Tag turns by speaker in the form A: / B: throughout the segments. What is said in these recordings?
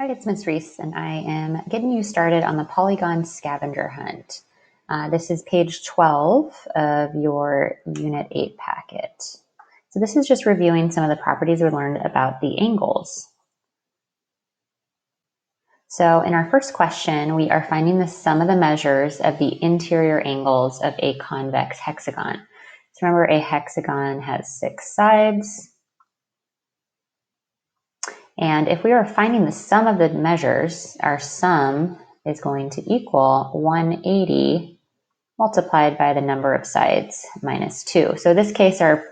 A: Hi, it's Ms. Reese, and I am getting you started on the Polygon scavenger hunt. This is page 12 of your Unit 8 packet. So this is just reviewing some of the properties we learned about the angles. So in our first question, we are finding the sum of the measures of the interior angles of a convex hexagon. So remember, a hexagon has 6 sides. And if we are finding the sum of the measures, our sum is going to equal 180 multiplied by the number of sides minus 2. So in this case, our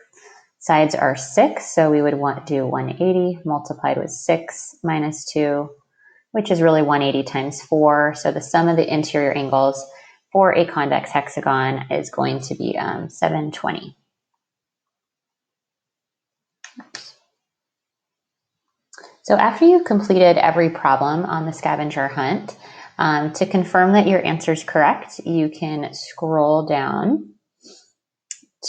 A: sides are 6, so we would want to do 180 multiplied with 6 minus 2, which is really 180 times 4. So the sum of the interior angles for a convex hexagon is going to be 720. So after you've completed every problem on the scavenger hunt, to confirm that your answer is correct, you can scroll down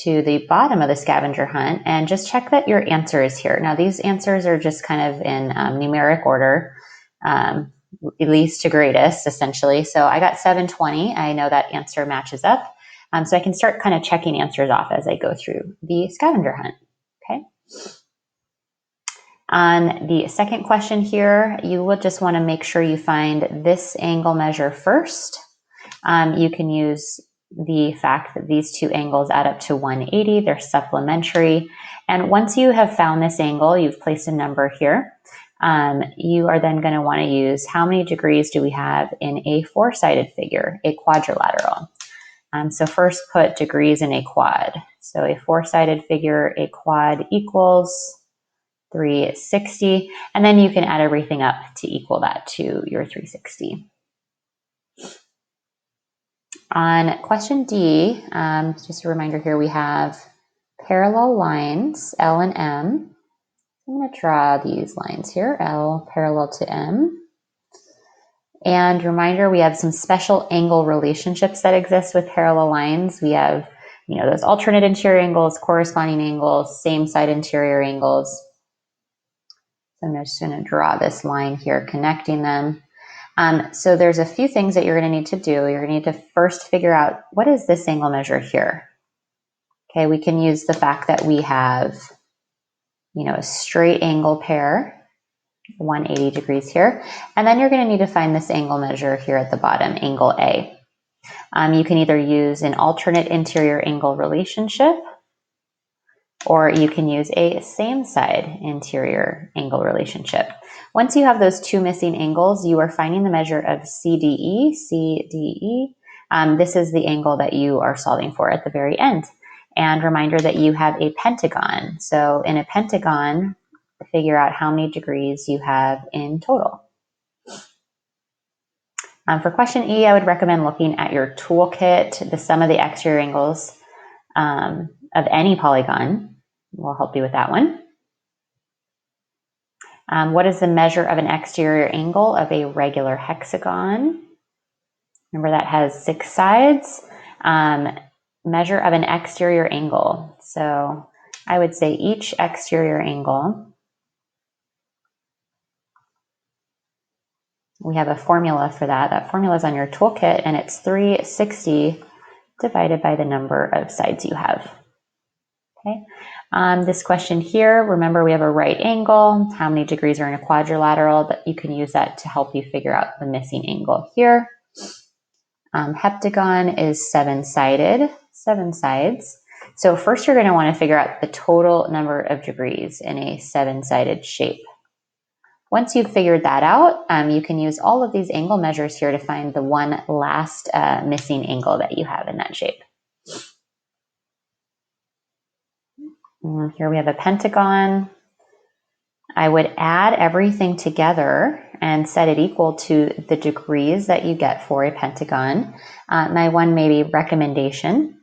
A: to the bottom of the scavenger hunt and just check that your answer is here. Now, these answers are just kind of in numeric order, least to greatest, essentially. So I got 720. I know that answer matches up. So I can start kind of checking answers off as I go through the scavenger hunt. Okay. On the second question here, you will just want to make sure you find this angle measure first. You can use the fact that these two angles add up to 180, they're supplementary. And once you have found this angle, you've placed a number here, you are then going to want to use how many degrees do we have in a four-sided figure, a quadrilateral. So first put degrees in a quad. So a four-sided figure, a quad equals 360, and then you can add everything up to equal that to your 360. On question D, just a reminder here, we have parallel lines, L and M. I'm going to draw these lines here, L parallel to M. And reminder, we have some special angle relationships that exist with parallel lines. We have, those alternate interior angles, corresponding angles, same side interior angles. So I'm just going to draw this line here connecting them. So there's a few things that you're going to need to do. You're going to need to first figure out, what is this angle measure here? Okay, we can use the fact that we have, a straight angle pair, 180 degrees here. And then you're going to need to find this angle measure here at the bottom, angle A. You can either use an alternate interior angle relationship, or you can use a same side interior angle relationship. Once you have those two missing angles, you are finding the measure of CDE. This is the angle that you are solving for at the very end. And reminder that you have a pentagon. So in a pentagon, figure out how many degrees you have in total. For question E, I would recommend looking at your toolkit. The sum of the exterior angles of any polygon will help you with that one. What is the measure of an exterior angle of a regular hexagon? Remember, that has 6 sides. Measure of an exterior angle. So I would say each exterior angle, we have a formula for that. That formula is on your toolkit, and it's 360 divided by the number of sides you have. Okay. This question here, remember, we have a right angle. How many degrees are in a quadrilateral? That you can use that to help you figure out the missing angle here. Heptagon is 7-sided, 7 sides. So first you're going to want to figure out the total number of degrees in a 7-sided shape. Once you've figured that out, you can use all of these angle measures here to find the one last missing angle that you have in that shape. Here we have a pentagon. I would add everything together and set it equal to the degrees that you get for a pentagon. My one maybe recommendation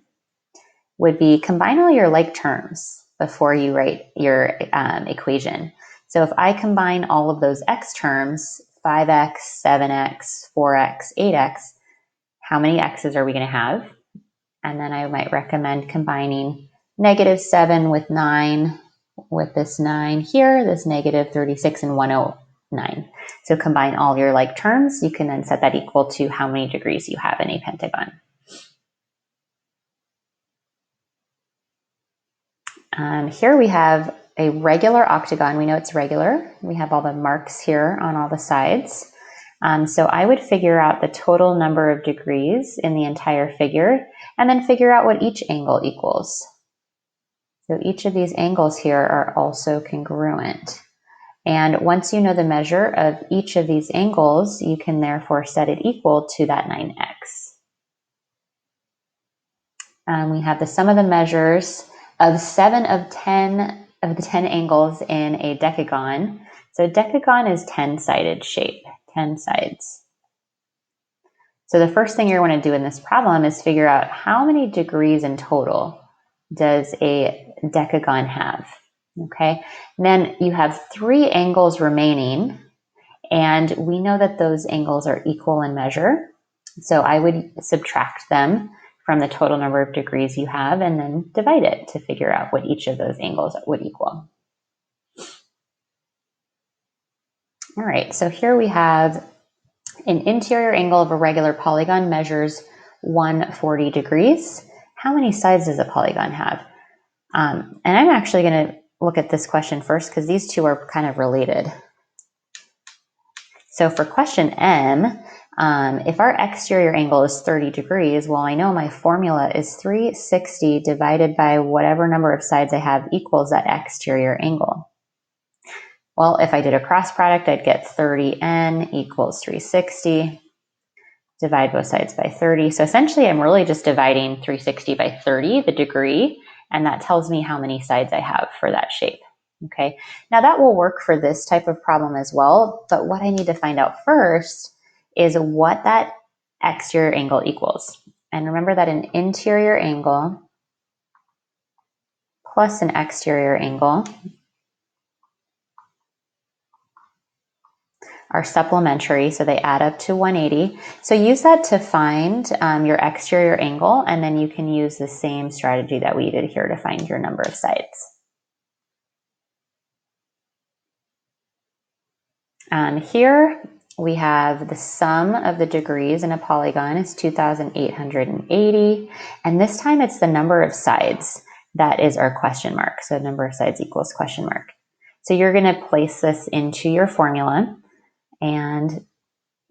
A: would be combine all your like terms before you write your equation. So if I combine all of those x terms, 5x, 7x, 4x, 8x, how many x's are we going to have? And then I might recommend combining -7 with 9 with this 9 here, this -36 and 1 9. So combine all of your like terms. You can then set that equal to how many degrees you have in a pentagon. Here we have a regular octagon. We know it's regular. We have all the marks here on all the sides. So I would figure out the total number of degrees in the entire figure and then figure out what each angle equals. So each of these angles here are also congruent. And once you know the measure of each of these angles, you can therefore set it equal to that 9x. We have the sum of the measures of 7 of 10 of the 10 angles in a decagon. So a decagon is 10-sided shape, 10 sides. So the first thing you're going to do in this problem is figure out how many degrees in total does a decagon have. Okay, and then you have 3 angles remaining, and we know that those angles are equal in measure. So I would subtract them from the total number of degrees you have and then divide it to figure out what each of those angles would equal. All right, so here we have an interior angle of a regular polygon measures 140 degrees. How many sides does a polygon have? And I'm actually going to look at this question first because these two are kind of related. So for question M, if our exterior angle is 30 degrees, well, I know my formula is 360 divided by whatever number of sides I have equals that exterior angle. Well, if I did a cross product, I'd get 30n equals 360. Divide both sides by 30. So essentially, I'm really just dividing 360 by 30, the degree, and that tells me how many sides I have for that shape. Okay, now that will work for this type of problem as well, but what I need to find out first is what that exterior angle equals. And remember that an interior angle plus an exterior angle are supplementary, so they add up to 180. So use that to find your exterior angle, and then you can use the same strategy that we did here to find your number of sides. Here we have the sum of the degrees in a polygon is 2,880, and this time it's the number of sides that is our question mark. So number of sides equals question mark. So you're going to place this into your formula, and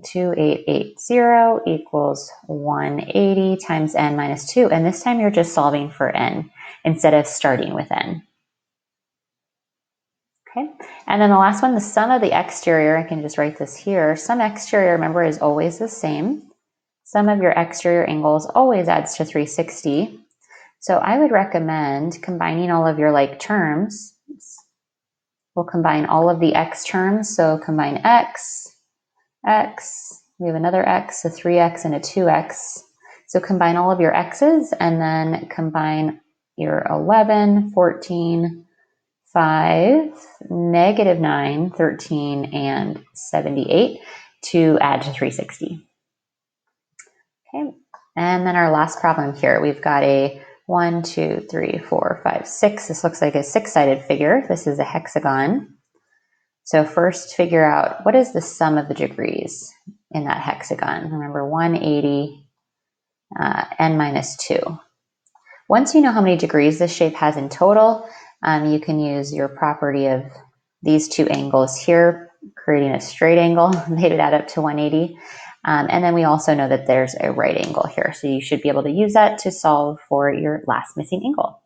A: 2880 equals 180 times n minus 2, and this time you're just solving for n instead of starting with n. Okay, and then the last one, the sum of the exterior, I can just write this here. Sum exterior, remember, is always the same. Sum of your exterior angles always adds to 360. So I would recommend combining all of your like terms. We'll combine all of the x terms, so combine x, we have another x, a 3x, and a 2x. So combine all of your x's and then combine your 11, 14, 5, negative 9, 13, and 78 to add to 360. Okay, and then our last problem here, we've got a 1, 2, 3, 4, 5, 6. This looks like a 6-sided figure. This is a hexagon. So first figure out what is the sum of the degrees in that hexagon. Remember 180 n minus 2. Once you know how many degrees this shape has in total, you can use your property of these two angles here, creating a straight angle. They would add up to 180. And then we also know that there's a right angle here. So you should be able to use that to solve for your last missing angle.